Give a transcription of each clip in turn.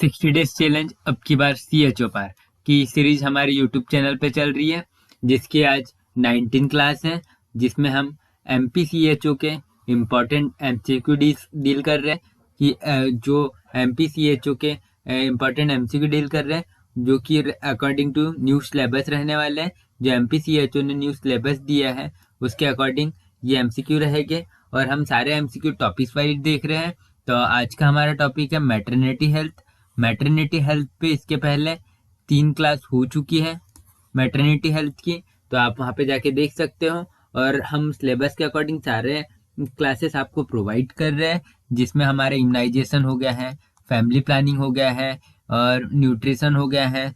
60 days challenge अब की बार CHO पार की सीरीज हमारे यूट्यूब चैनल पे चल रही है, जिसकी आज 19 क्लास है, जिसमें हम MPCHO के इम्पोर्टेंट MCQ डील कर रहे हैं कि जो MPCHO के इम्पोर्टेंट MCQ डील कर रहे हैं, जो कि अकॉर्डिंग टू न्यू सिलेबस रहने वाले हैं। जो MPCHO ने न्यू सिलेबस दिया है उसके अकॉर्डिंग ये MCQ रहेंगे और हम सारे MCQ टॉपिक्स वाइज देख रहे हैं। तो आज का हमारा टॉपिक है मैटरनिटी हेल्थ। मैटरनिटी हेल्थ पे इसके पहले 3 क्लास हो चुकी है मैटरनिटी हेल्थ की, तो आप वहाँ पे जाके देख सकते हो। और हम सिलेबस के अकॉर्डिंग सारे क्लासेस आपको प्रोवाइड कर रहे हैं, जिसमें हमारे इम्यूनाइजेशन हो गया है, फैमिली प्लानिंग हो गया है और न्यूट्रिशन हो गया है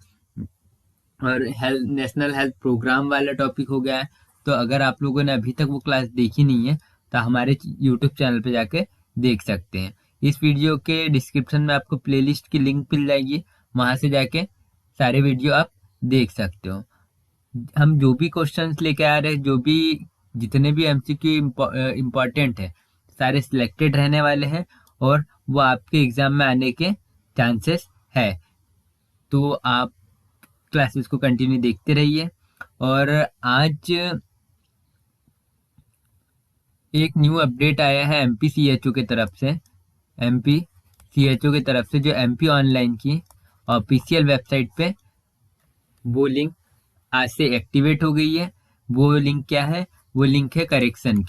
और हेल्थ नेशनल हेल्थ प्रोग्राम वाला टॉपिक हो गया है। तो अगर आप लोगों ने अभी तक वो क्लास देखी नहीं है तो हमारे यूट्यूब चैनल पे जाके देख सकते हैं। इस वीडियो के डिस्क्रिप्शन में आपको प्लेलिस्ट की लिंक मिल जाएगी, वहां से जाके सारे वीडियो आप देख सकते हो। हम जो भी क्वेश्चंस लेके आ रहे हैं, जो भी जितने भी MCQ इम्पोर्टेंट है, सारे सिलेक्टेड रहने वाले हैं और वो आपके एग्जाम में आने के चांसेस है। तो आप क्लासेस को कंटिन्यू देखते रहिए। और आज एक न्यू अपडेट आया है MPCHO की तरफ से। MPCHO की तरफ से जो MP ऑनलाइन की ऑफिशियल वेबसाइट पे वो लिंक आज से एक्टिवेट हो गई है। वो लिंक क्या है? वो लिंक है करेक्शन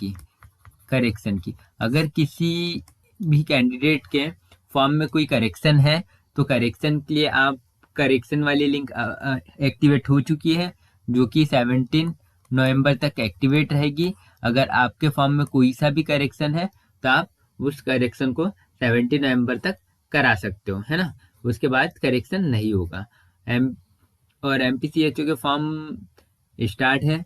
की। अगर किसी भी कैंडिडेट के फॉर्म में कोई करेक्शन है तो करेक्शन के लिए आप करेक्शन वाली लिंक एक्टिवेट हो चुकी है, जो कि 17 नवंबर तक एक्टिवेट रहेगी। अगर आपके फॉर्म में कोई सा भी करेक्शन है तो आप उस करेक्शन को 17 नवंबर तक करा सकते हो, है ना। उसके बाद करेक्शन नहीं होगा। और MPCHO के फॉर्म स्टार्ट है,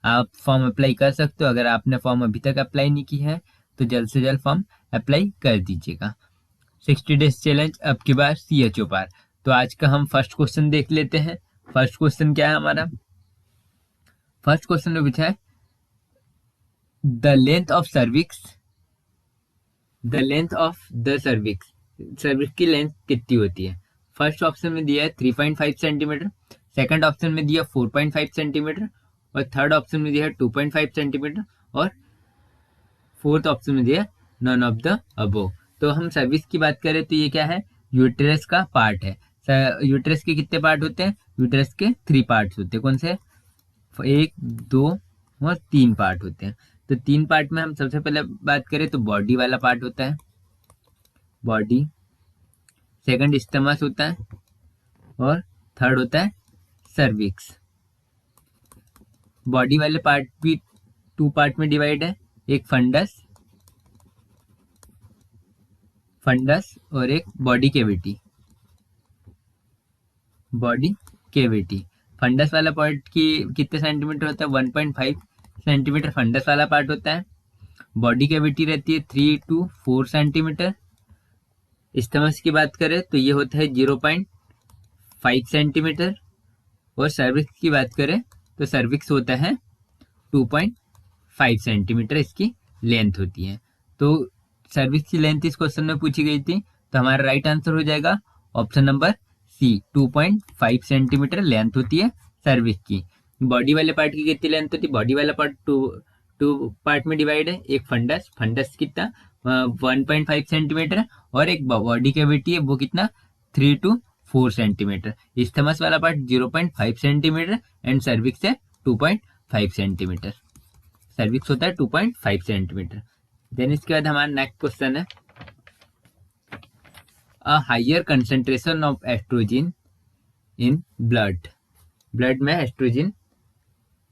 आप फॉर्म अप्लाई कर सकते हो। अगर आपने फॉर्म अभी तक अप्लाई नहीं की है तो जल्द से जल्द फॉर्म अप्लाई कर दीजिएगा। 60 डेज चैलेंज अब की बार CHO पार। तो आज का हम फर्स्ट क्वेश्चन देख लेते हैं। फर्स्ट क्वेश्चन क्या है हमारा? फर्स्ट क्वेश्चन में पूछा है the length of cervix cervix की लेंथ कितनी होती है। फर्स्ट ऑप्शन में दिया है 3.5 सेंटीमीटर, सेकंड ऑप्शन में दिया 4.5 सेंटीमीटर और थर्ड ऑप्शन में दिया है 2.5 सेंटीमीटर और फोर्थ ऑप्शन में दिया नन ऑफ द अबोव। तो हम सर्विस की बात करें तो ये क्या है? यूट्रस का पार्ट है। यूट्रस के कितने पार्ट होते हैं? यूट्रस के 3 पार्ट्स होते हैं। कौन से? 1, 2 और 3 पार्ट होते हैं। तो 3 पार्ट में हम सबसे पहले बात करें तो बॉडी वाला पार्ट होता है, बॉडी। सेकंड स्टमक होता है और थर्ड होता है सर्विक्स। बॉडी वाले पार्ट भी 2 पार्ट में डिवाइड है, एक फंडस और एक बॉडी केविटी। फंडस वाला पार्ट की कितने सेंटीमीटर होता है? 1.5 सेंटीमीटर फंडस वाला पार्ट होता है। बॉडी कैविटी रहती है 3 to 4 सेंटीमीटर। स्टमक की बात करें तो ये होता है 0.5 सेंटीमीटर और सर्विक्स की बात करें तो सर्विक्स होता है 2.5 सेंटीमीटर इसकी लेंथ होती है। तो सर्विक्स की लेंथ इस क्वेश्चन में पूछी गई थी, तो हमारा राइट आंसर हो जाएगा option number C, 2.5 centimetre length होती है सर्विक्स की। बॉडी वाले पार्ट की कितनी लेंथ होती है? बॉडी वाला पार्ट टू पार्ट में डिवाइड है, एक फंडस कितना 1.5 सेंटीमीटर और एक बॉडी कैविटी है वो कितना 3 to 4 सेंटीमीटर। स्टमक वाला पार्ट 0.5 सेंटीमीटर एंड सर्विक्स है 2.5 सेंटीमीटर। सर्विक्स होता है 2.5 सेंटीमीटर। देन इसके बाद हमारा नेक्स्ट क्वेश्चन है a higher concentration of estrogen in blood में एस्ट्रोजन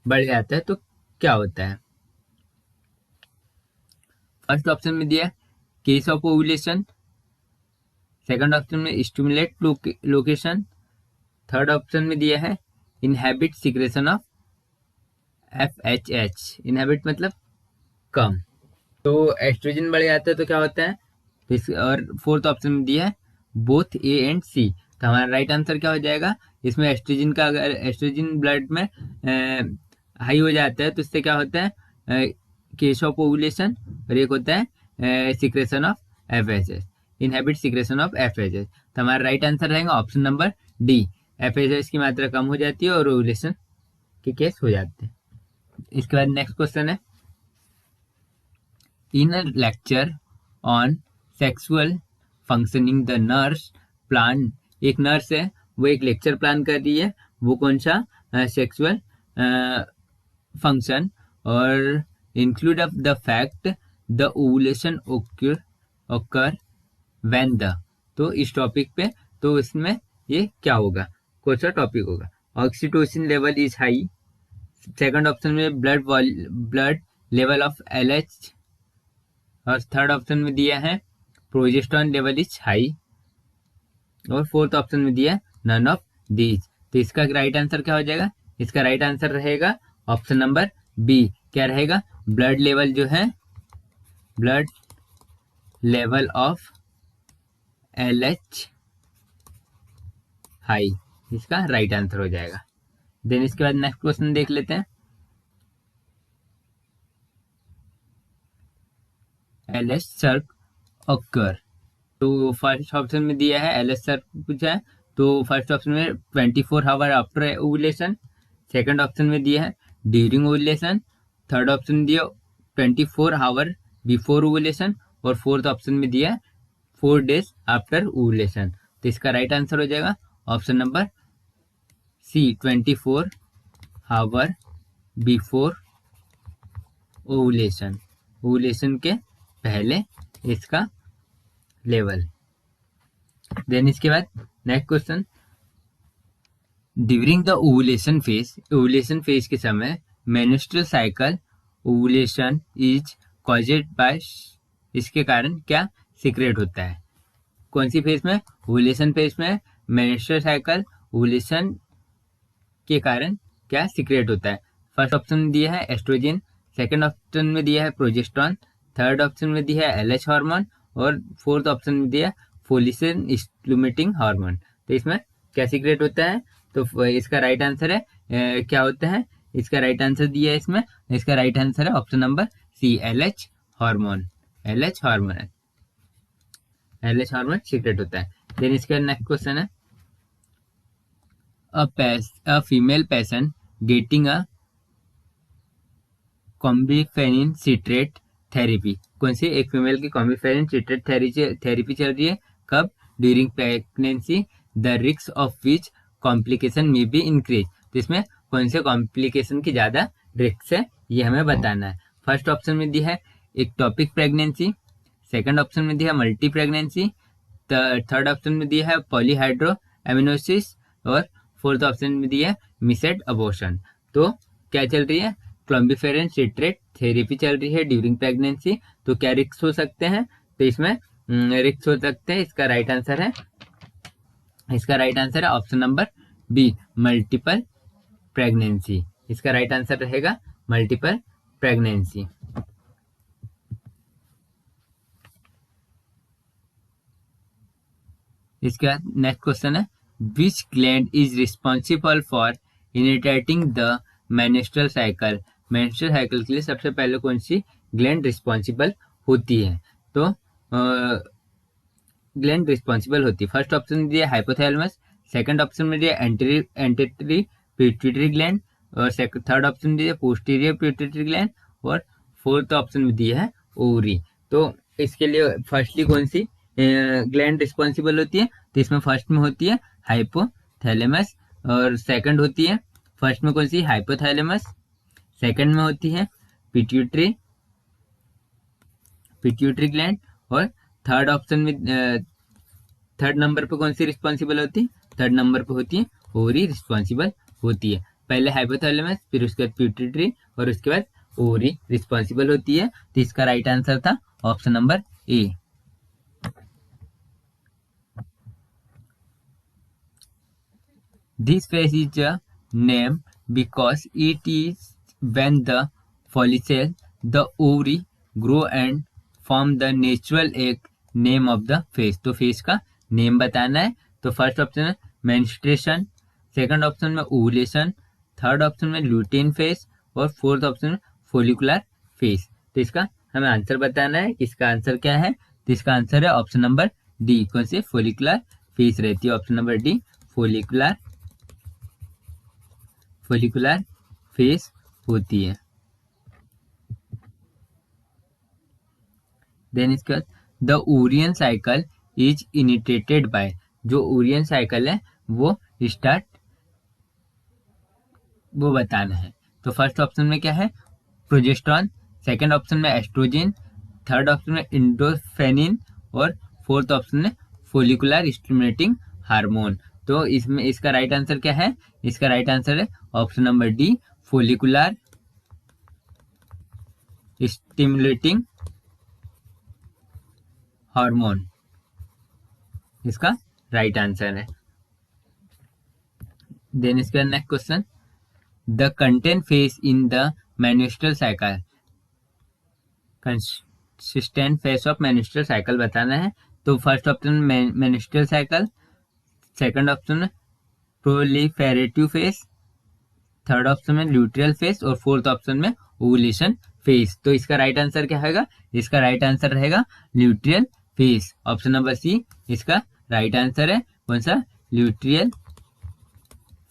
बढ़ जाता है तो क्या होता है। फर्स्ट ऑप्शन में दिया case of ovulation, second option में स्टिमुलेट लोकेशन, थर्ड ऑप्शन में दिया है inhibit secretion of FHH। Inhibit मतलब कम। तो एस्ट्रोजन बढ़ जाता है तो क्या होता है? और फोर्थ ऑप्शन में दिया है बोथ A एंड C। तो हमारा राइट आंसर क्या हो जाएगा? इसमें एस्ट्रोजन का, अगर एस्ट्रोजन ब्लड में हाई हो जाता है तो इससे क्या होता है? केस ऑफ ओवुलेशन और एक होता है secretion of FHH। Inhibit secretion of FSH. तो हमारा राइट आंसर रहेगा ऑप्शन नंबर डी, एफएसएच की मात्रा कम हो जाती है और ओव्यूलेशन के केस हो जाते हैं। इसके बाद नेक्स्ट क्वेश्चन है, in a lecture on sexual functioning the nurse plan, एक नर्स है वो एक लेक्चर प्लान कर रही है, वो कौन सा सेक्सुअल फंक्शन और include of the fact the ovulation ओकर व्हेन द, तो इस टॉपिक पे, तो इसमें ये क्या होगा, कौन सा टॉपिक होगा। Oxytocin level is high, second option में ब्लड लेवल ऑफ एलएच, और थर्ड ऑप्शन में दिया है प्रोजेस्टेरॉन लेवल इज हाई, और फोर्थ ऑप्शन में दिया है नन ऑफ दीज। तो इसका राइट आंसर क्या हो जाएगा, इसका राइट आंसर रहेगा ऑप्शन नंबर बी, क्या रहेगा, ब्लड लेवल जो है, blood level of LH high, इसका राइट आंसर हो जाएगा। देन इसके बाद नेक्स्ट क्वेश्चन देख लेते हैं, एलएच सर्क ऑकर, तो फर्स्ट ऑप्शन में दिया है एलएच सर्क पूछा है, तो फर्स्ट ऑप्शन में 24 hour after ovulation, second option में दिया है ड्यूरिंग ओवुलेशन, थर्ड ऑप्शन में दिया 24 आवर बिफोर ओवुलेशन, और फोर्थ ऑप्शन में दिया है 4 days आफ्टर ओवुलेशन। तो इसका राइट आंसर हो जाएगा option number C, 24 hour before ovulation, ovulation के पहले इसका लेवल। देन इसके बाद next question, during the ovulation phase, ovulation phase के समय menstrual cycle ovulation is caused by, इसके कारण क्या सीक्रेट होता है, कौन सी फेज में, ओवुलेशन फेज में मेंस्ट्रुअल साइकिल ओवुलेशन के कारण क्या सीक्रेट होता है। फर्स्ट ऑप्शन में दिया है एस्ट्रोजन, सेकंड ऑप्शन में दिया है प्रोजेस्टेरॉन, थर्ड ऑप्शन में दिया है एलएच हार्मोन, और फोर्थ ऑप्शन में दिया है फोलिसिन स्टिमुलेटिंग हार्मोन। तो इसमें क्या सीक्रेट होता है, तो इसका राइट आंसर है क्या होता है, इसका राइट आंसर दिया है इसमें, इसका राइट आंसर है option number C, LH hormone, LH hormone, LH hormone secrete होता है। देन इसका नेक्स्ट क्वेश्चन है, a female patient getting a clomiphene citrate therapy, कौन सी एक फीमेल की कॉम्बिफेनिन सिट्रेट थेरेपी चल रही है, कब, during pregnancy, the risk of which complication में बी इंक्रीज, तो इसमें कौन से कॉम्प्लिकेशन की ज्यादा रिस्क है ये हमें बताना है। फर्स्ट ऑप्शन में दिया है एक्टोपिक प्रेगनेंसी, सेकंड ऑप्शन में दिया है मल्टी प्रेगनेंसी, थर्ड ऑप्शन में दिया है पॉलीहाइड्रो एमिनोसिस, और फोर्थ ऑप्शन में दिया है मिसेड अबॉर्शन। तो क्या चल रही है, क्लोम्बिफेरेन सिट्रेट थेरेपी चल रही है ड्यूरिंग प्रेगनेंसी, तो क्या रिस्क हो सकते हैं, तो इसमें रिस्क हो सकते हैं, इसका राइट आंसर है, इसका राइट आंसर है option number B, multiple pregnancy, इसका राइट आंसर रहेगा मल्टीपल प्रेगनेंसी। इसके बाद नेक्स्ट क्वेश्चन है, which gland is responsible for initiating the menstrual cycle, menstrual cycle के लिए सबसे पहले कौन सी ग्लैंड रिस्पॉन्सिबल होती है, तो ग्लैंड रिस्पॉन्सिबल होती है, फर्स्ट ऑप्शन में दिया हाइपोथैलेमस, सेकंड ऑप्शन में दिया एंटेटरी पिट्यूटरी ग्लैंड, और थर्ड ऑप्शन में दिया पोस्टीरियर पिट्यूटरी ग्लैंड, और फोर्थ ऑप्शन में दिया है ओवरी। तो इसके लिए फर्स्टली कौन सी ग्लैंड रिस्पॉन्सिबल होती है, तो इसमें फर्स्ट में होती है हाइपोथैलेमस, और सेकंड होती है, फर्स्ट में कौन सी हाइपोथैलेमस, सेकंड में होती है पिट्यूटरी ग्लैंड, और थर्ड ऑप्शन में थर्ड नंबर पे कौन सी रिस्पॉन्सिबल होती है, थर्ड नंबर पे होती है ओवरी रिस्पॉन्सिबल होती है, पहले हाइपोथैलेमस फिर उसके बाद पिट्यूटरी और उसके बाद ओवरी रिस्पॉन्सिबल होती है। तो इसका राइट आंसर था option number A. This phase is a name because it is when the follicle, the ovary, grow and form the natural egg, name of the phase। तो phase का name बताना है, तो फर्स्ट ऑप्शन है menstruation, second option में ovulation, third option में Lutyens phase, और fourth option में फोलिकुलर फेज। तो इसका हमें आंसर बताना है, इसका आंसर क्या है, तो इसका आंसर है ऑप्शन नंबर डी कौन सी फोलिकुलर फेस रहती है, option number D follicular follicular phase होती है। देन इसके बाद the ovarian cycle is initiated by, जो ओरियन साइकिल है वो स्टार्ट वो बताना है। तो फर्स्ट ऑप्शन में क्या है, प्रोजेस्टेरॉन, सेकंड ऑप्शन में एस्ट्रोजन, थर्ड ऑप्शन में इंडोफेनिन और फोर्थ ऑप्शन में फोलिकुलर स्टिमुलेटिंग हार्मोन। तो इसमें इसका राइट आंसर क्या है, इसका राइट आंसर है option number D follicular stimulating hormone, इसका राइट आंसर है। देन इसका next question, the content face in the menstrual cycle, consistent face of menstrual cycle बताना है। तो फर्स्ट ऑप्शन में मेन्स्ट्रुअल साइकिल, सेकंड ऑप्शन में proliferative face, third option में ल्यूट्रियल face और फोर्थ ऑप्शन में ओवुलेशन फेस। तो इसका राइट आंसर क्या होगा, इसका राइट आंसर रहेगा ल्यूट्रियल फेस, ऑप्शन नंबर सी इसका राइट आंसर है। कौन सा, ल्यूट्रियल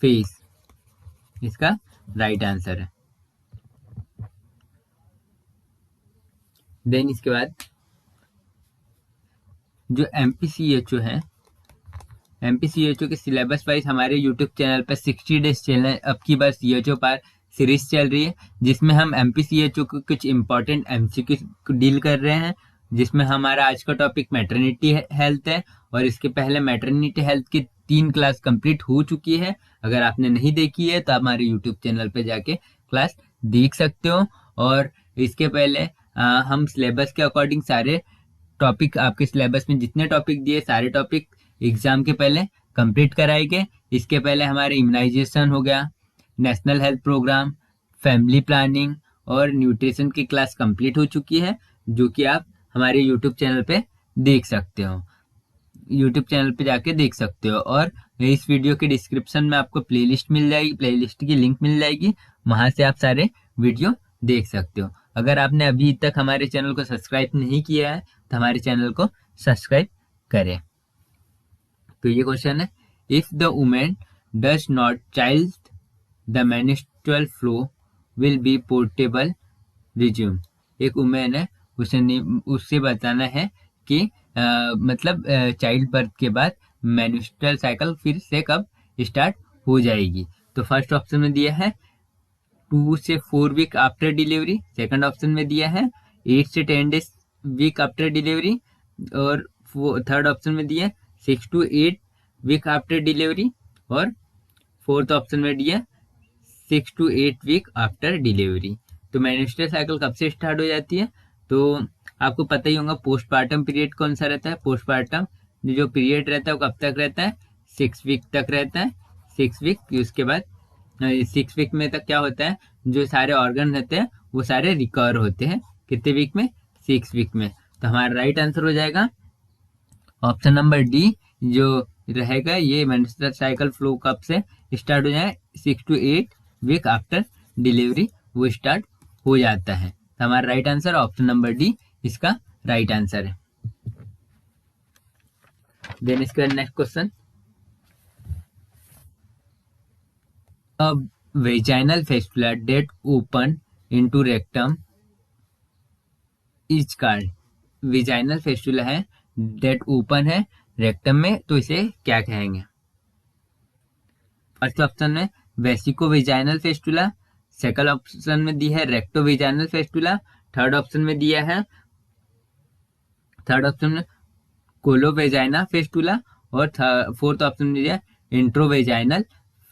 फेस इसका राइट आंसर है। देन इसके बाद जो एमपीसीएचओ है, एमपीसीएचओ के सिलेबस वाइज हमारे यूट्यूब चैनल पर 60 डेज चैनल अब की बार सीएचओ पर सीरीज चल रही है, जिसमें हम एमपीसीएचओ को कुछ इंपॉर्टेंट एमसीक्यू डील कर रहे हैं, जिसमें हमारा आज का टॉपिक मैटरनिटी हेल्थ है। और इसके पहले मैटरनिटी हेल्थ की 3 क्लास कंप्लीट हो चुकी है। अगर आपने नहीं देखी है तो आप हमारे यूट्यूब चैनल पर जाके क्लास देख सकते हो। और इसके पहले हम सिलेबस के अकॉर्डिंग सारे टॉपिक, आपके सिलेबस में जितने टॉपिक दिए सारे टॉपिक एग्जाम के पहले कंप्लीट कराएंगे। इसके पहले हमारे इम्यूनाइजेशन हो गया, national health programme, family planning और न्यूट्रिशन की क्लास कंप्लीट हो चुकी है, जो कि आप हमारे यूट्यूब चैनल पे देख सकते हो, यूट्यूब चैनल पे जाके देख सकते हो। और इस वीडियो के डिस्क्रिप्शन में आपको प्लेलिस्ट मिल जाएगी, प्लेलिस्ट की लिंक मिल जाएगी, वहां से आप सारे वीडियो देख सकते हो। अगर आपने अभी तक हमारे चैनल को सब्सक्राइब नहीं किया है तो हमारे चैनल को सब्सक्राइब करें। तो ये क्वेश्चन है, if the women does not child the menstrual flow will be portable resume. एक वुमेन है, उससे बताना है कि मतलब चाइल्ड बर्थ के बाद मेन्स्ट्रुअल साइकिल फिर से कब स्टार्ट हो जाएगी। तो फर्स्ट ऑप्शन में दिया है 2 से 4 week after delivery, second option में दिया है 8 से 10 डेज वीक आफ्टर डिलीवरी, और थर्ड ऑप्शन में दिया 6 to 8 वीक आफ्टर डिलीवरी, और फोर्थ ऑप्शन में दिया 6 to 8 वीक आफ्टर डिलीवरी। तो मेन्स्ट्रुअल साइकिल कब से स्टार्ट हो जाती है, तो आपको पता ही होगा पोस्टपार्टम पीरियड कौन सा रहता है। पोस्टपार्टम जो पीरियड रहता है वो कब तक रहता है, 6 वीक तक रहता है। 6 वीक, उसके बाद 6 वीक में तक क्या होता है, जो सारे ऑर्गन रहते हैं वो सारे रिकवर होते हैं। कितने वीक में, 6 वीक में। तो हमारा राइट आंसर हो जाएगा ऑप्शन नंबर डी, जो रहेगा ये मेंस्ट्रुअल साइकिल फ्लो कब से स्टार्ट हो जाए, 6 to 8 वीक आफ्टर डिलीवरी वो स्टार्ट हो जाता है। तो हमारा right answer option number D इसका राइट आंसर है। देन इसका नेक्स्ट क्वेश्चन, अब vaginal fistula that open into rectum is called, vaginal fistula है, डेट ओपन है रेक्टम में, तो इसे क्या कहेंगे। फर्स्ट ऑप्शन में vesico vaginal fistula, second option में दी है recto vaginal fistula, third option में दिया है कोलो वेजाइना फेस्टुला, और फोर्थ ऑप्शन में दिया इंट्रो वेजाइनल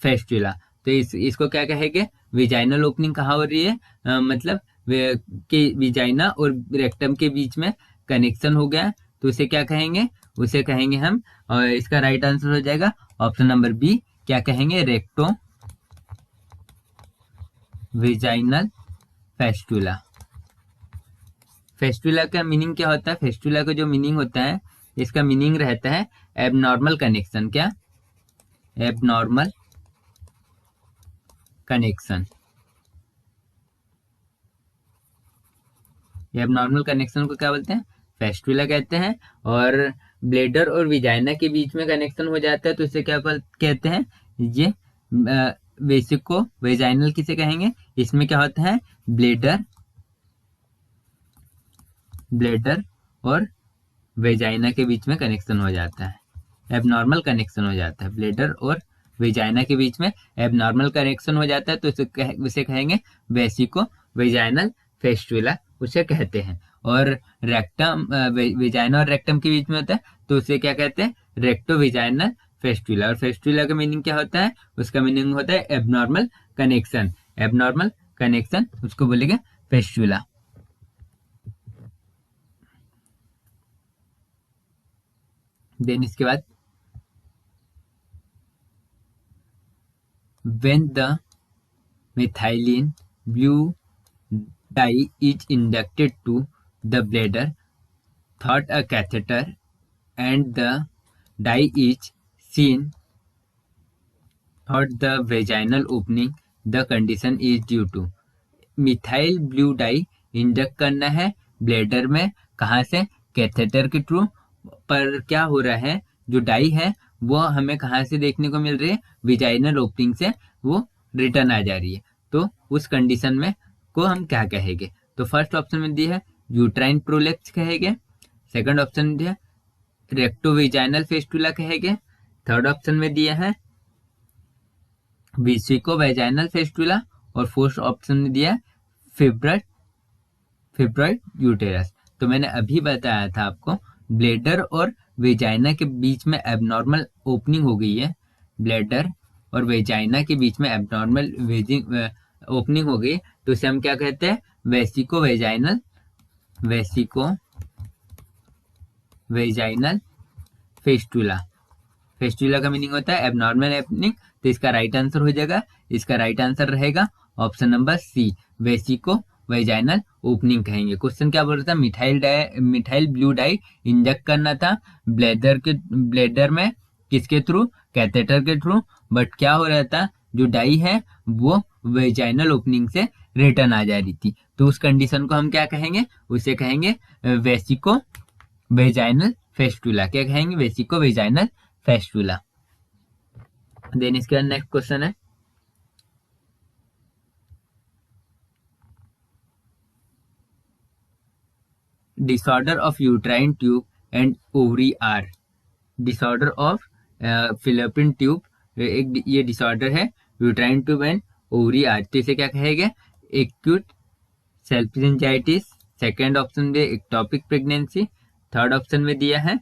फेस्टुला। तो इसको क्या कहेंगे, वेजाइनल ओपनिंग कहाँ हो रही है, मतलब कि वेजाइना और रेक्टम के बीच में कनेक्शन हो गया, तो उसे क्या कहेंगे, उसे कहेंगे हम, और इसका राइट आंसर हो जाएगा ऑप्शन नंबर बी, क्या कहेंगे, रेक्टो वेजाइनल फेस्टुला। फेस्टुला का मीनिंग क्या होता है, फेस्टुला का जो मीनिंग होता है, इसका मीनिंग रहता है एबनॉर्मल कनेक्शन। क्या, एबनॉर्मल कनेक्शन। एबनॉर्मल कनेक्शन को क्या बोलते हैं, फेस्टुला कहते हैं। और ब्लेडर और विजाइना के बीच में कनेक्शन हो जाता है तो इसे क्या कहते हैं, ये वेसिको वेजाइनल किसे कहेंगे, इसमें क्या होता है ब्लेडर और वेजाइना के बीच में कनेक्शन हो जाता है, एबनॉर्मल कनेक्शन हो जाता है, ब्लेडर और वेजाइना के बीच में एबनॉर्मल कनेक्शन हो जाता है तो इसे कहेंगे वेसिको वेजाइनल फेस्टुला उसे कहते हैं। और रेक्टम वेजाइना और रेक्टम के बीच में होता है तो उसे क्या कहते हैं, रेक्टो वेजाइनल फेस्टुला। और फेस्टुला का मीनिंग क्या होता है, उसका मीनिंग होता है एबनॉर्मल कनेक्शन, एबनॉर्मल कनेक्शन उसको बोलेंगे फेस्टुला। देन इसके बाद when the methylene blue dye is inducted to the bladder through a catheter and the dye is seen through the vaginal opening, the condition is due to methyl blue die inject करना है bladder में, कहाँ से, catheter के through. पर क्या हो रहा है, जो डाई है वो हमें कहाँ से देखने को मिल रही है, विजाइनल ओपनिंग से वो रिटर्न आ जा रही है। तो उस कंडीशन में को हम क्या कहेंगे, तो फर्स्ट ऑप्शन में दिया है यूट्राइन प्रोलेप्स कहेंगे, सेकंड ऑप्शन में दिया है रेक्टोविजाइनल फेस्टुला कहेंगे, थर्ड ऑप्शन में दिया है वेसिको वेजाइनल फेस्टुला और फोर्थ ऑप्शन में दिया है फिब्रॉइड यूटेरस। तो मैंने अभी बताया था आपको ब्लेडर और वेजाइना के बीच में एबनॉर्मल ओपनिंग हो गई है, ब्लेडर और वेजाइना के बीच में एबनॉर्मल ओपनिंग हो गई तो इसे हम क्या कहते हैं, वेसिको वेजाइनल फेस्टुला। फेस्टुला का मीनिंग होता है एबनॉर्मल ओपनिंग, तो इसका राइट आंसर हो जाएगा, इसका राइट आंसर रहेगा option number C, vesico vaginal opening कहेंगे। क्वेश्चन क्या बोल रहा था, मिथाइल ब्लू डाई इंजेक्ट करना था ब्लेडर में, किसके थ्रू, कैथेटर के थ्रू, बट क्या हो रहा था, जो डाई है वो वेजाइनल ओपनिंग से रिटर्न आ जा रही थी, तो उस कंडीशन को हम क्या कहेंगे, उसे कहेंगे वेसिको वेजाइनल फेस्टुला। क्या कहेंगे, वेसिको वेजाइनल फेस्टुला। देन इसके बाद नेक्स्ट क्वेश्चन है, disorder of uterine tube and ovary are, disorder of fallopian tube, एक ये डिसऑर्डर है uterine tube and ovary are, तो इसे क्या कहेंगे, एक्यूट सेल्फिंजाइटिस, सेकेंड ऑप्शन में एक्टोपिक प्रेगनेंसी, थर्ड ऑप्शन में दिया है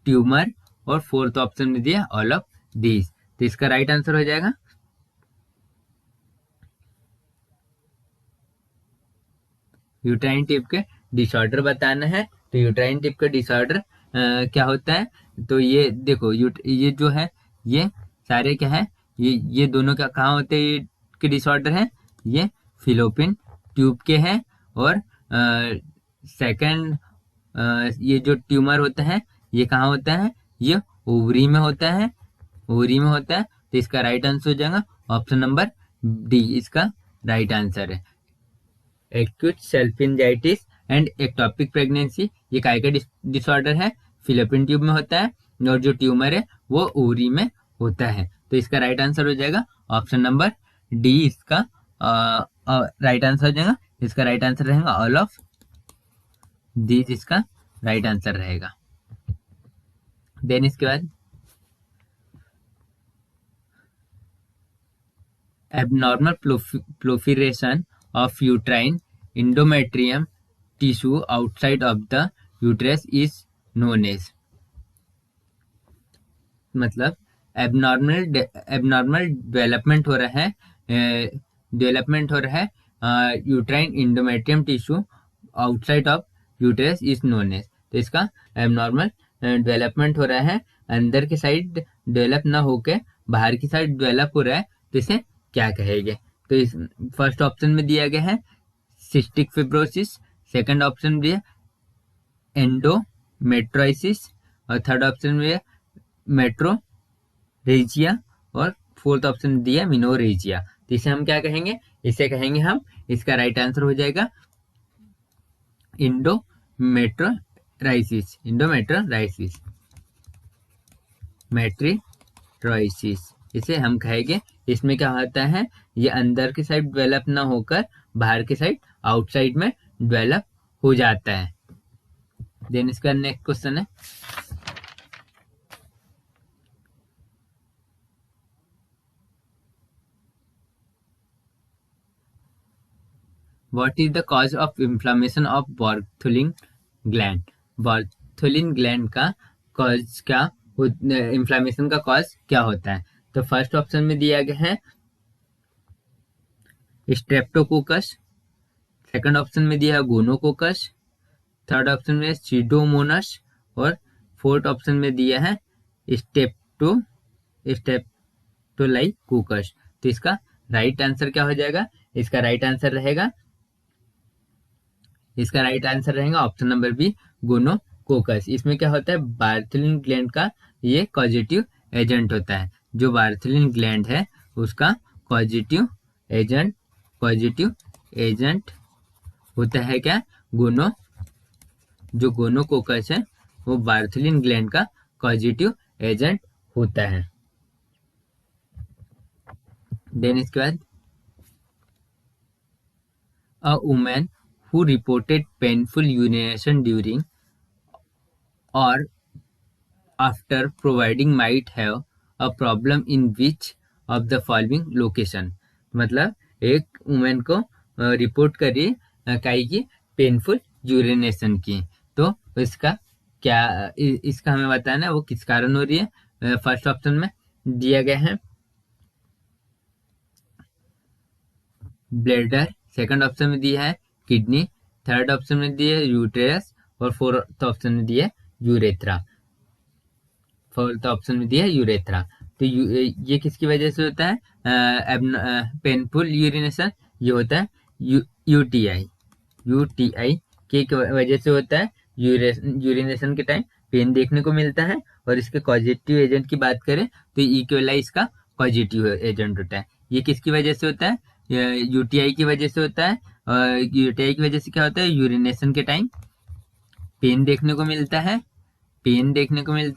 ट्यूमर और फोर्थ ऑप्शन में दिया ऑल ऑफ दीज। तो इसका राइट आंसर हो जाएगा यूट्राइन ट्यूब के डिसऑर्डर बताना है, तो यूट्राइन ट्यूब का डिसऑर्डर क्या होता है, तो ये देखो ये जो है ये सारे क्या है, ये दोनों क्या कहाँ होते हैं, ये के डिसऑर्डर है, ये फिलोपिन ट्यूब के हैं, और सेकंड ये जो ट्यूमर होता है ये कहाँ होता है, ये ओवरी में होता है, ओवरी में होता है, तो इसका राइट आंसर हो जाएगा ऑप्शन नंबर डी, इसका राइट आंसर है। एक्यूट सेल्फिंजाइटिस एंड एक्टोपिक प्रेगनेंसी, ये काय का डिसऑर्डर है, फिलिपिन ट्यूब में होता है, और जो ट्यूमर है वो ओवरी में होता है, तो इसका राइट आंसर हो जाएगा ऑप्शन नंबर डी, इसका राइट आंसर हो जाएगा, इसका राइट आंसर रहेगा ऑल ऑफ दीज, इसका राइट आंसर रहेगा। देन इसके बाद abnormal proliferation of uterine endometrium tissue outside of the uterus is known as, मतलब एबनॉर्मल डेवलपमेंट हो रहा है uterine endometrium tissue outside of uterus is known as, तो इसका एबनॉर्मल डेवलपमेंट हो रहा है, अंदर की साइड डेवलप ना होके बाहर की साइड डेवलप हो रहा है, तो इसे क्या कहेंगे, तो इस फर्स्ट ऑप्शन में दिया गया है सिस्टिक फिब्रोसिस, सेकंड ऑप्शन में दिया एंडोमेट्रोसिस, और थर्ड ऑप्शन में मेट्रोरेजिया, और फोर्थ ऑप्शन दिया मिनोरेजिया, तो इसे हम क्या कहेंगे, इसे कहेंगे हम, इसका राइट आंसर हो जाएगा मेट्रीरोसिस इसे हम कहेंगे। इसमें क्या होता है, ये अंदर की साइड डेवलप ना होकर बाहर की साइड आउटसाइड में डेवलप हो जाता है। देन इसका नेक्स्ट क्वेश्चन है, what is the cause of inflammation of Bartholin gland? Bartholin gland का कॉज क्या, इन्फ्लामेशन का कॉज क्या होता है? तो फर्स्ट ऑप्शन में दिया गया है स्ट्रेप्टोकोकस, सेकंड ऑप्शन में दिया है गोनोकोकस, थर्ड ऑप्शन में सीडोमोनास और फोर्थ ऑप्शन में दिया है स्टेप्टोलाइकोकस। तो इसका राइट आंसर क्या हो जाएगा? इसका राइट आंसर रहेगा ऑप्शन नंबर बी, गोनोकोकस। इसमें क्या होता है, बार्थोलिन ग्लैंड का ये कॉजेटिव एजेंट होता है। जो बार्थोलिन ग्लैंड है उसका कॉजेटिव एजेंट होता है क्या, जो गोनोकोकस है वो बार्थोलिन ग्लैंड का कॉजेटिव एजेंट होता है। देन इसके बाद, a woman who reported painful urination during or after providing might have a problem in which of the following location? मतलब एक वुमेन को रिपोर्ट करी काई की पेनफुल यूरिनेशन की, तो इसका क्या, इसका हमें बताना है वो किस कारण हो रही है। फर्स्ट ऑप्शन में दिया गया है ब्लैडर, सेकंड ऑप्शन में दिया है किडनी, थर्ड ऑप्शन में दिया है यूटेरस और फोर्थ ऑप्शन में दिया है यूरेथ्रा। तो ये किसकी वजह से होता है पेनफुल यूरिनेशन? ये होता है यूटीआई के वजह से होता है। यूरिनेशन के टाइम पेन देखने को मिलता है। और इसके कॉजेटिव एजेंट की बात करें तो इक्वलाई इसका कॉजेटिव एजेंट होता है। ये किसकी वजह से होता है? यूटीआई की वजह से होता है। यूटीआई की वजह से क्या होता है, यूरिनेशन के टाइम पेन देखने को मिलता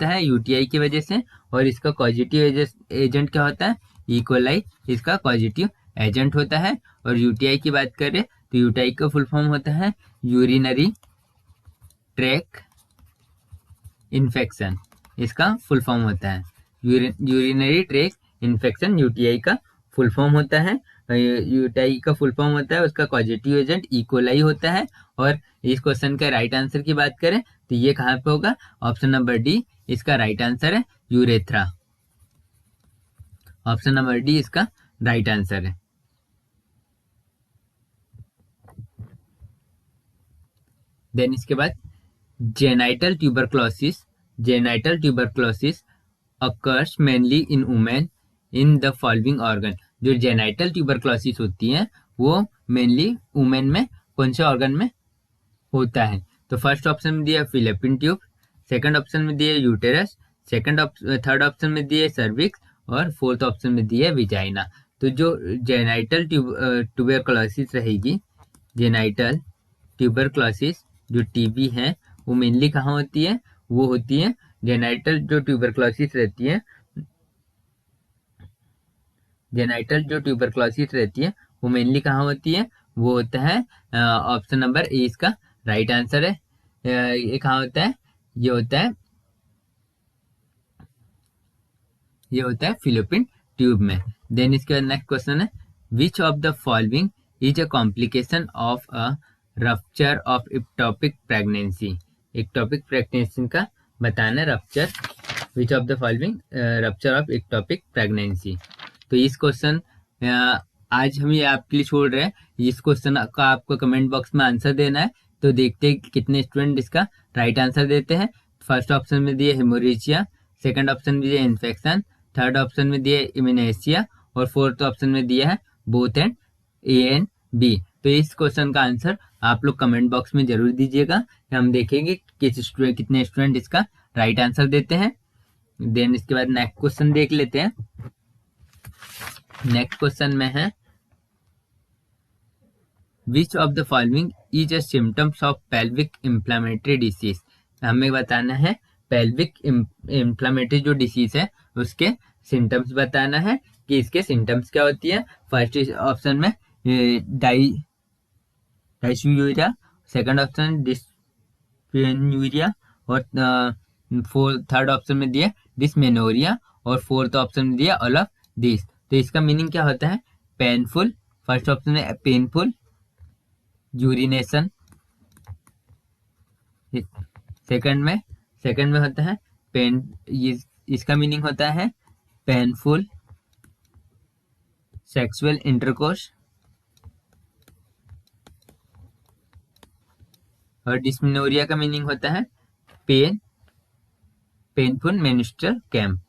है यूटीआई की वजह से। और इसका पॉजिटिव एजेंट क्या होता है, इकोलाई इसका पॉजिटिव एजेंट होता है। और यूटीआई की बात करें तो यूटीआई का फुल फॉर्म होता है यूरिनरी ट्रैक इन्फेक्शन, इसका फुल फॉर्म होता है यूरिनरी ट्रैक इन्फेक्शन, यूटीआई का फुल फॉर्म होता है। यूटीआई का फुल फॉर्म होता है उसका पॉजिटिव एजेंट इकोलाई होता है। और इस क्वेश्चन का राइट आंसर की बात करें तो ये कहाँ पे होगा, ऑप्शन नंबर डी इसका राइट आंसर है, यूरेथ्रा। ऑप्शन नंबर डी इसका राइट आंसर है। देन इसके बाद genital tuberculosis occurs mainly in women in the following organ। जो जेनाइटल ट्यूबरक्लोसिस होती है वो मेनली वुमेन में कौन से ऑर्गन में होता है? तो फर्स्ट ऑप्शन में दिया फिलिपिन ट्यूब, सेकंड ऑप्शन में दिया यूटेरस, थर्ड ऑप्शन में दिया सर्विक्स और फोर्थ ऑप्शन में दिया विजाइना। तो जो जेनाइटल ट्यूबरक्लोसिस रहेगी, जेनाइटल ट्यूबरक्लोसिस जो टीबी है वो मेनली कहाँ होती है, वो होती है जेनाइटल जो ट्यूबरक्लोसिस रहती है, वो मेनली कहाँ होती है, वो होता है ऑप्शन नंबर ए इसका राइट आंसर है। ये कहाँ होता है, ये होता है फिलिपिन ट्यूब में। देन इसके बाद नेक्स्ट क्वेश्चन है, which of the following is a complication of a rupture of ectopic pregnancy? Ectopic pregnancy का बताना rupture, which of the following rupture of ectopic pregnancy. तो इस क्वेश्चन आज हम ये आपके लिए छोड़ रहे हैं। इस क्वेश्चन का आपको कमेंट बॉक्स में आंसर देना है। तो देखते हैं कितने स्टूडेंट इसका राइट आंसर देते हैं। फर्स्ट ऑप्शन में दिए हेमोरेजिया, सेकंड ऑप्शन में दिया इन्फेक्शन, थर्ड ऑप्शन में दिया इम्यूनेशिया और फोर्थ ऑप्शन में दिया है both and A and B. तो इस क्वेश्चन का आंसर आप लोग कमेंट बॉक्स में जरूर दीजिएगा। हम देखेंगे कितने स्टूडेंट इसका राइट आंसर देते हैं। देन इसके बाद नेक्स्ट क्वेश्चन देख लेते हैं। नेक्स्ट क्वेश्चन में है, which of the following is a symptoms of pelvic inflammatory disease? हमें बताना है पेल्विक इन्फ्लामेटरी जो डिसीज है उसके सिम्टम्स बताना है कि इसके सिम्टम्स क्या होती है। फर्स्ट ऑप्शन में डाई डाइस्यूरिया, सेकंड ऑप्शन डिस्पेन्यूरिया, और थर्ड ऑप्शन में दिया डिसमेनोरिया, और फोर्थ ऑप्शन में दिया ऑल ऑफ दिस। तो इसका मीनिंग क्या होता है? पेनफुल, फर्स्ट ऑप्शन में पेनफुल यूरिनेशन, सेकंड में होता है पेन, इसका मीनिंग होता है पेनफुल सेक्सुअल इंटरकोर्स, और डिस्मेनोरिया का मीनिंग होता है painful menstrual cramp,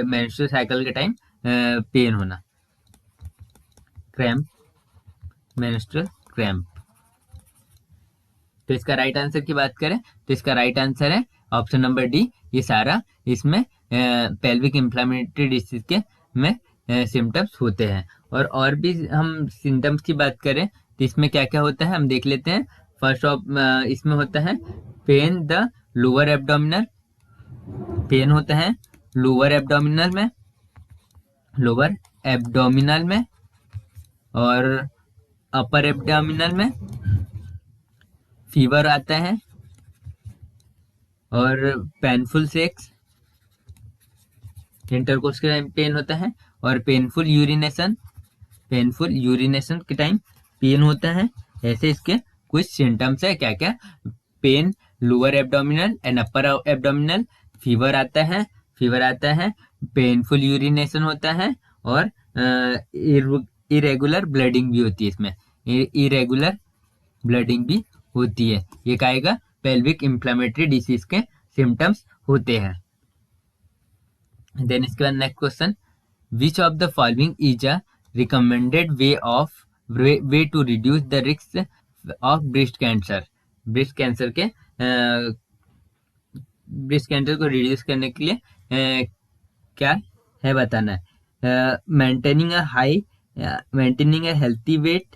menstrual cycle के टाइम पेन होना, क्रैम्प, मेंस्ट्रुअल क्रैम्प। तो इसका राइट आंसर की बात करें तो इसका राइट आंसर है ऑप्शन नंबर डी। ये सारा इसमें पेल्विक इंफ्लेमेटरी डिसीज के में सिम्टम्स होते हैं। और भी हम सिम्टम्स की बात करें तो इसमें क्या क्या होता है हम देख लेते हैं। फर्स्ट ऑफ इसमें होता है pain the lower abdominal, pain होता है लोअर एब्डोमिनल में और अपर एब्डोमिनल में, फीवर आता है और पेनफुल सेक्स, इंटरकोर्स के टाइम पेन होता है, और पेनफुल यूरिनेशन के टाइम पेन होता है। ऐसे इसके कुछ सिम्टम्स है क्या क्या? Pen lower abdominal and upper abdominal, fever आता है, पेनफुल यूरिनेशन होता है, और इरेगुलर ब्लडिंग भी होती है। इसमें इरेगुलर ब्लडिंग भी होती है। ये कहेगा पेल्विक इंफ्लेमेटरी डिसीज के सिम्टम्स होते हैं। देन इसके बाद next question, which of the following is a recommended way to reduce the risk of breast cancer? Breast cancer को रिड्यूस करने के लिए क्या है बताना है। Maintaining a healthy weight,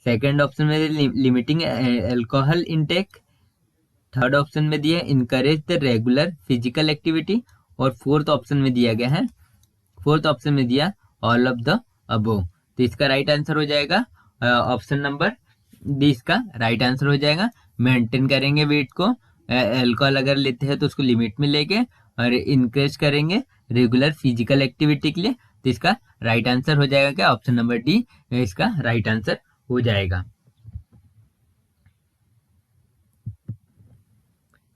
second option में limiting alcohol intake, third option में दिया है encourage the regular physical activity, और फोर्थ ऑप्शन में दिया ऑल ऑफ द अबोव। तो इसका राइट आंसर हो जाएगा ऑप्शन नंबर डी, इसका राइट आंसर हो जाएगा। मेंटेन करेंगे वेट को, अल्कोहल अगर लेते हैं तो उसको लिमिट में लेके, और इनकरेज करेंगे रेगुलर फिजिकल एक्टिविटी के लिए। तो इसका राइट आंसर हो जाएगा क्या? ऑप्शन नंबर डी इसका राइट आंसर हो जाएगा।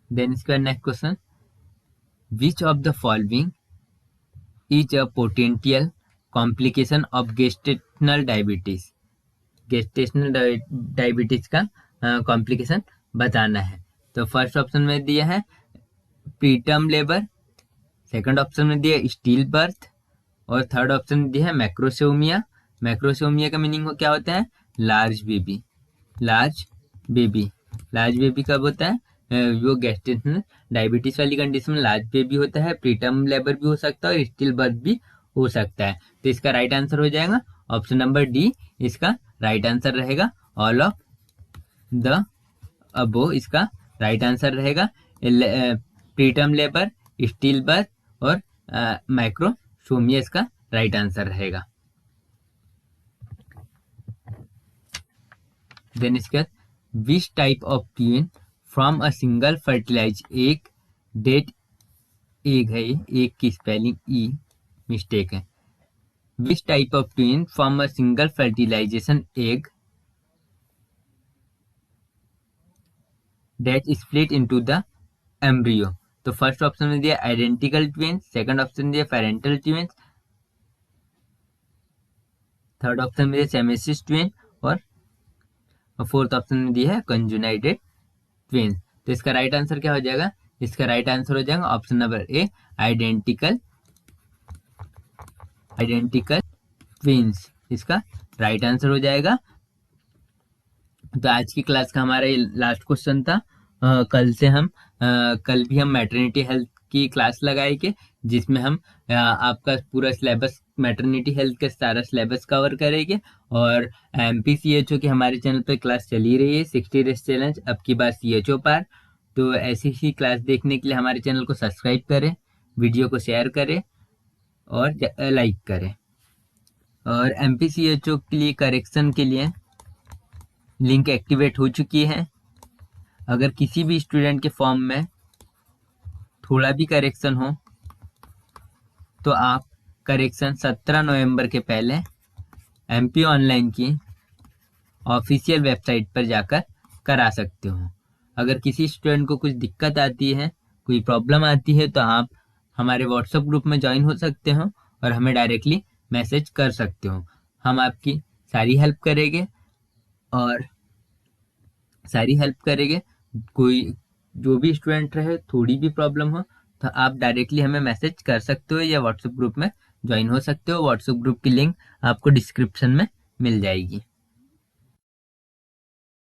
देन इसका next question, which of the following is a potential complication of gestational diabetes? Gestational diabetes का कॉम्प्लिकेशन बताना है। तो फर्स्ट ऑप्शन में दिया है प्रीटर्म लेबर, सेकंड ऑप्शन में दिया स्टील बर्थ, और थर्ड ऑप्शन में दिया है मैक्रोसोमिया। मैक्रोसोमिया का मीनिंग क्या होता है? Large baby. लार्ज बेबी कब होता है? वो गेस्टेशनल डायबिटीज वाली कंडीशन में लार्ज बेबी होता है, प्रीटर्म लेबर भी हो सकता है और स्टिल बर्थ भी हो सकता है। तो इसका राइट आंसर हो जाएगा ऑप्शन नंबर डी, इसका राइट आंसर रहेगा ऑल ऑफ द अबो, इसका राइट आंसर रहेगा। प्रीटर्म लेबर, स्टिल बर्थ और माइक्रोसोमिया इसका राइट आंसर रहेगा। देन इसके बाद, which type of twin from a single fertilize egg that, egg है ये, एग की स्पेलिंग ई मिस्टेक है। Which type of twin from a single fertilization egg that split into the embryo? तो first option में दिया identical twin, second option दिया parental twin, third option में दिया सेमेसिस ट्विन, और फोर्थ ऑप्शन में दिया है कंजुनाइटेड ट्विन। तो इसका राइट आंसर क्या हो जाएगा? इसका राइट आंसर हो जाएगा option number A, identical twins, इसका राइट आंसर हो जाएगा। तो आज की क्लास का हमारा ये लास्ट क्वेश्चन था। कल भी हम मैटरनिटी हेल्थ की क्लास लगाएंगे, जिसमें हम आपका पूरा सिलेबस, मैटरनिटी हेल्थ का सारा सिलेबस कवर करेंगे। और MPCHO की हमारे चैनल पे क्लास चली रही है 60 डेज चैलेंज, अब की बार CHO पार। तो ऐसी ही क्लास देखने के लिए हमारे चैनल को सब्सक्राइब करें, वीडियो को शेयर करें और लाइक करें। और MPCHO के लिए करेक्शन के लिए लिंक एक्टिवेट हो चुकी है। अगर किसी भी स्टूडेंट के फॉर्म में थोड़ा भी करेक्शन हो तो आप करेक्शन 17 नवंबर के पहले MP ऑनलाइन की ऑफिशियल वेबसाइट पर जाकर करा सकते हो। अगर किसी स्टूडेंट को कुछ दिक्कत आती है, कोई प्रॉब्लम आती है, तो आप हमारे व्हाट्सएप ग्रुप में ज्वाइन हो सकते हो और हमें डायरेक्टली मैसेज कर सकते हो। हम आपकी सारी हेल्प करेंगे और कोई जो भी स्टूडेंट रहे, थोड़ी भी प्रॉब्लम हो तो आप डायरेक्टली हमें मैसेज कर सकते हो या व्हाट्सएप ग्रुप में ज्वाइन हो सकते हो। व्हाट्सएप ग्रुप की लिंक आपको डिस्क्रिप्शन में मिल जाएगी।